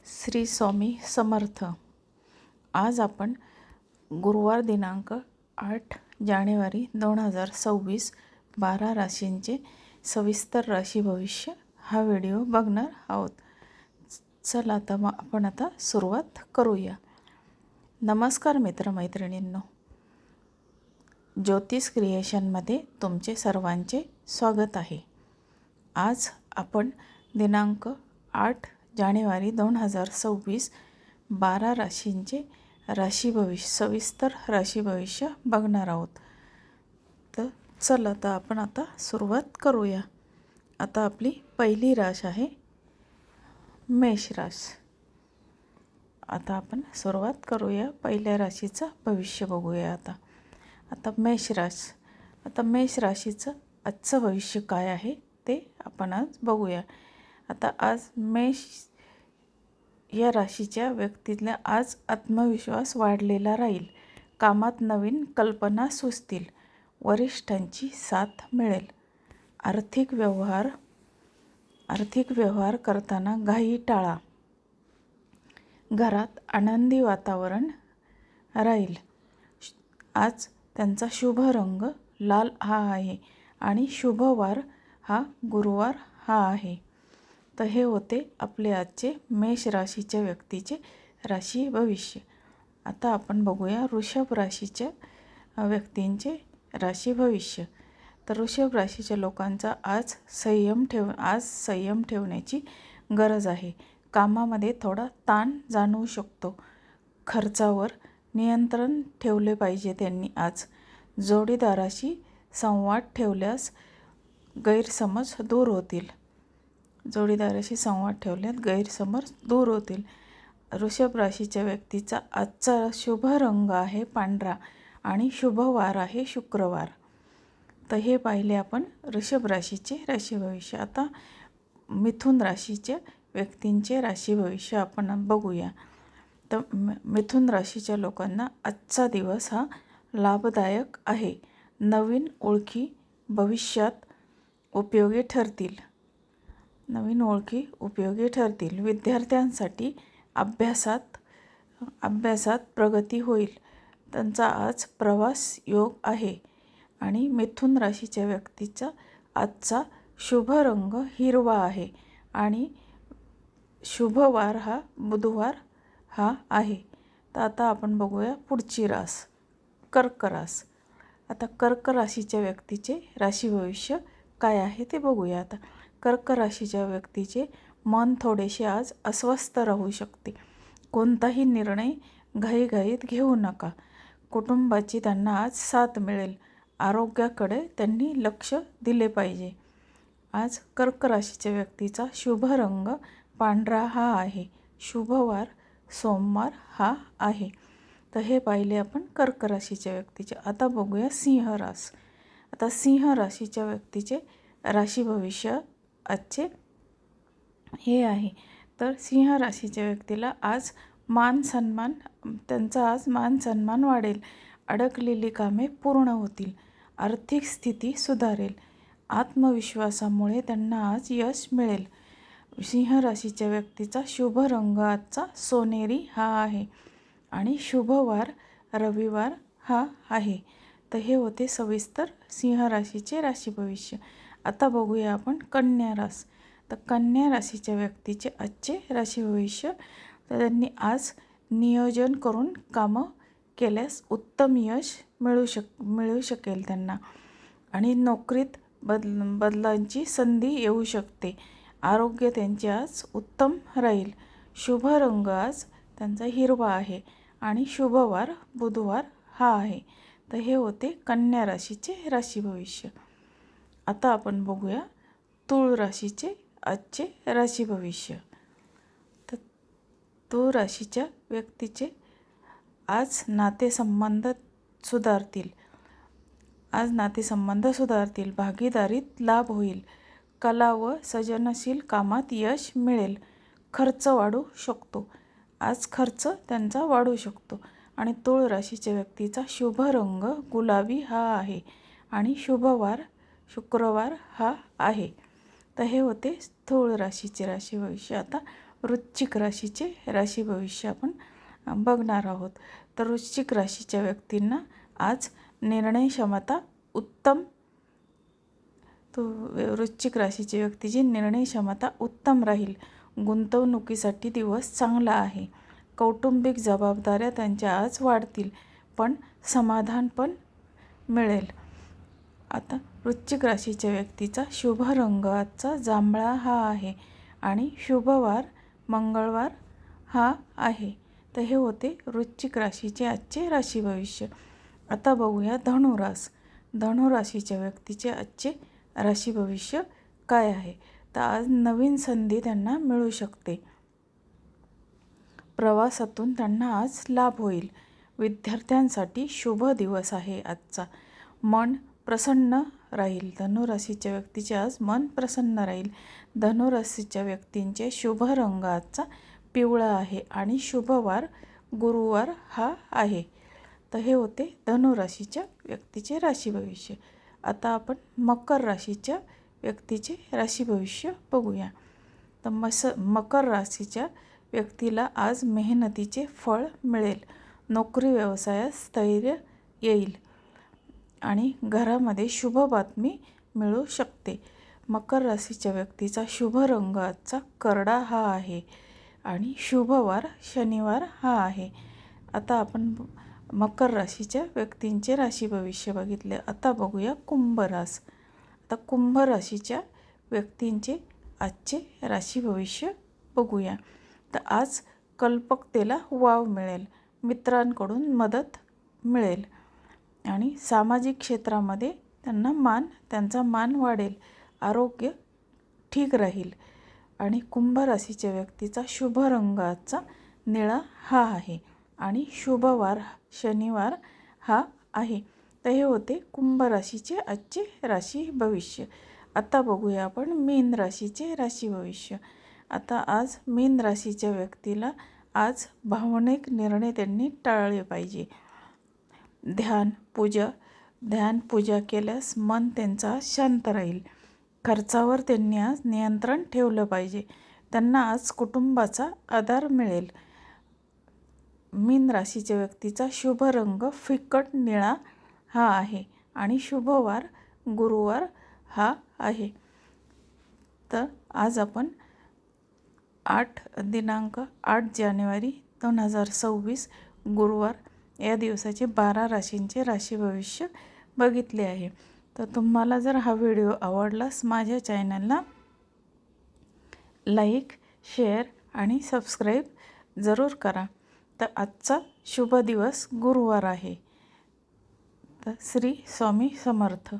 श्री स्वामी समर्थ। आज आपण गुरुवार दिनांक 8 जानेवारी 2026 12 राशींचे सविस्तर राशी भविष्य हा व्हिडिओ बघणार आहोत। चला आता आपण सुरुवात करूया। नमस्कार मित्रमैत्रिणींनो, ज्योतिष क्रिएशनमध्ये तुमचे सर्वांचे स्वागत आहे। आज आपण दिनांक 8 जानेवारी 2026 12 राशींचे राशी भविष्य सविस्तर राशी भविष्य बघणार आहोत। तर चला तर आपण सुरुवात करूया। आता आपली पहिली राश आहे मेष राशी। आता आपण सुरुवात करूया, पहिल्या राशीचं भविष्य बघूया। आता मेष राशी, आता मेष राशीचं आजचं भविष्य काय आहे ते आपण आज बघूया। आता आज मेष या राशीच्या व्यक्तीतला आज आत्मविश्वास वाढलेला राहील। कामात नवीन कल्पना सुचतील, वरिष्ठांची साथ मिळेल। आर्थिक व्यवहार करताना घाई टाळा। घरात आनंदी वातावरण राहील। आज त्यांचा शुभ रंग लाल हा आहे आणि शुभ वार हा गुरुवार हा आहे। तर हे होते आपले आजचे मेष राशीच्या व्यक्तीचे राशी भविष्य। आता आपण बघूया वृषभ राशीच्या व्यक्तींचे राशी भविष्य। तर वृषभ राशीच्या लोकांचा आज संयम ठेवण्याची गरज आहे। कामामध्ये थोडा ताण जाणवू शकतो। खर्चावर नियंत्रण ठेवले पाहिजे त्यांनी आज। जोडीदाराशी संवाद ठेवल्यास गैरसमज दूर होतील। गैरसमज दूर होतील। वृषभ राशीच्या व्यक्तीचा आजचा शुभ रंग आहे पांढरा आणि शुभ वार आहे शुक्रवार। तर हे पाहिले आपण वृषभ राशीचे राशी भविष्य। आता मिथुन राशीच्या व्यक्तींचे राशी भविष्य आपण बघूया। तर मिथुन राशीच्या लोकांना आजचा दिवस हा लाभदायक आहे। नवीन ओळखी भविष्यात उपयोगी ठरतील। विद्यार्थ्यांसाठी अभ्यासात प्रगती होईल। त्यांचा आज प्रवास योग आहे। आणि मिथुन राशीच्या व्यक्तीचा आजचा शुभ रंग हिरवा आहे आणि शुभ वार हा बुधवार हा आहे। तर आता आपण बघूया पुढची रास कर्क रास। आता कर्क राशीच्या व्यक्तीचे राशी भविष्य काय आहे ते बघूया। आता कर्क राशीच्या व्यक्तीचे मन थोडेसे आज अस्वस्थ राहू शकते। कोणताही निर्णय घाईघाईत घेऊ नका। कुटुंबाची त्यांना आज साथ मिळेल। आरोग्याकडे त्यांनी लक्ष दिले पाहिजे। आज कर्क राशीच्या व्यक्तीचा शुभ रंग पांढरा हा आहे। शुभ वार सोमवार हा आहे। तर हे पाहिले आपण कर्क राशीच्या व्यक्तीचे। आता बघूया सिंह रास। आता सिंह राशीच्या व्यक्तीचे राशी भविष्य आजचे हे आहे। तर सिंह राशीच्या व्यक्तीला आज त्यांचा आज मान सन्मान वाढेल। अडकलेली कामे पूर्ण होतील। आर्थिक स्थिती सुधारेल। आत्मविश्वासामुळे त्यांना आज यश मिळेल। सिंह राशीच्या व्यक्तीचा शुभ रंग आजचा सोनेरी हा आहे आणि शुभ वार रविवार हा आहे। तर हे होते सविस्तर सिंह राशीचे राशी भविष्य। आता बघूया आपण कन्या रास। तर कन्या राशीच्या व्यक्तीचे आजचे राशी भविष्य। तर त्यांनी आज नियोजन करून कामं केल्यास उत्तम यश मिळू शकेल त्यांना। आणि नोकरीत बदलांची संधी येऊ शकते। आरोग्य त्यांचे आज उत्तम राहील। शुभ रंग आज त्यांचा हिरवा आहे आणि शुभ वार बुधवार हा आहे। तर हे होते कन्या राशीचे राशी भविष्य। आता आपण बघूया तुळ राशीचे आजचे राशी भविष्य। तर तुळ राशीच्या व्यक्तीचे आज नातेसंबंध सुधारतील। भागीदारीत लाभ होईल। कला व सर्जनशील कामात यश मिळेल। खर्च वाढू शकतो। आज खर्च त्यांचा वाढू शकतो। आणि तुळ राशीच्या व्यक्तीचा शुभ रंग गुलाबी हा आहे आणि शुभ वार शुक्रवार हा आहे। तर हे होते तुळ राशीचे राशी भविष्य। आता वृश्चिक राशीचे राशी भविष्य आपण बघणार आहोत. तर वृश्चिक राशीच्या व्यक्तींना आज निर्णय क्षमता उत्तम, वृश्चिक राशीची व्यक्तीची निर्णय क्षमता उत्तम राहील. गुंतवणुकीसाठी दिवस चांगला आहे. कौटुंबिक जबाबदाऱ्या त्यांच्या आज वाढतील, पण समाधान पण मिळेल. आता वृश्चिक राशीच्या व्यक्तीचा शुभ रंग आजचा जांभळा हा आहे आणि शुभवार मंगळवार हा आहे. तर हे होते वृश्चिक राशीचे आजचे राशी भविष्य. आता बघूया धनुरास. धनुराशीच्या व्यक्तीचे आजचे राशी भविष्य काय आहे. तर आज नवीन संधी त्यांना मिळू शकते. प्रवासातून त्यांना आज लाभ होईल. विद्यार्थ्यांसाठी शुभ दिवस आहे आजचा. मन प्रसन्न राहील. धनुराशीच्या व्यक्तीचे आज मन प्रसन्न राहील. धनुराशीच्या व्यक्तींचे शुभ रंग आजचा पिवळा आहे आणि शुभवार गुरुवार हा आहे. तर हे होते धनुराशीच्या व्यक्तीचे राशी भविष्य. आता आपण मकर राशीच्या व्यक्तीचे राशी भविष्य बघूया. तर मकर राशीच्या व्यक्तीला आज मेहनतीचे फळ मिळेल. नोकरी व्यवसायात स्थैर्य येईल आणि घरामध्ये शुभ बातमी मिळू शकते. मकर राशीच्या व्यक्तीचा शुभ रंग आजचा करडा हा आहे आणि शुभवार शनिवार हा आहे. आता आपण मकर राशीच्या व्यक्तींचे राशी भविष्य बघितले. आता बघूया कुंभ रास. आता कुंभ राशीच्या व्यक्तींचे आजचे राशी भविष्य बघूया. तर आज कल्पकतेला वाव मिळेल. मित्रांकडून मदत मिळेल आणि सामाजिक क्षेत्रामध्ये त्यांचा मान वाढेल. आरोग्य ठीक राहील आणि कुंभ राशीच्या व्यक्तीचा शुभ रंग आजचा निळा हा आहे आणि शुभवार शनिवार हा आहे. तर हे होते कुंभ राशीचे आजचे राशी भविष्य. आता बघूया आपण मीन राशीचे राशी भविष्य. आता आज मीन राशीच्या व्यक्तीला आज भावनिक निर्णय त्यांनी टाळले पाहिजे. ध्यान पूजा केल्यास मन त्यांचा शांत राहील. खर्चावर त्यांनी आज नियंत्रण ठेवलं पाहिजे. त्यांना आज कुटुंबाचा आधार मिळेल. मीन राशीच्या व्यक्तीचा शुभ रंग फिकट निळा हा आहे आणि शुभवार गुरुवार हा आहे. तर आज आपण दिनांक 8 जानेवारी 2026 गुरुवार या दिवसाचे 12 राशींचे राशी भविष्य बघितले आहे. तर तुम्हाला जर हा व्हिडिओ आवडलास माझ्या चॅनलला लाईक, शेअर आणि सबस्क्राईब जरूर करा. तर आजचा शुभ दिवस गुरुवार आहे. तर श्री स्वामी समर्थ.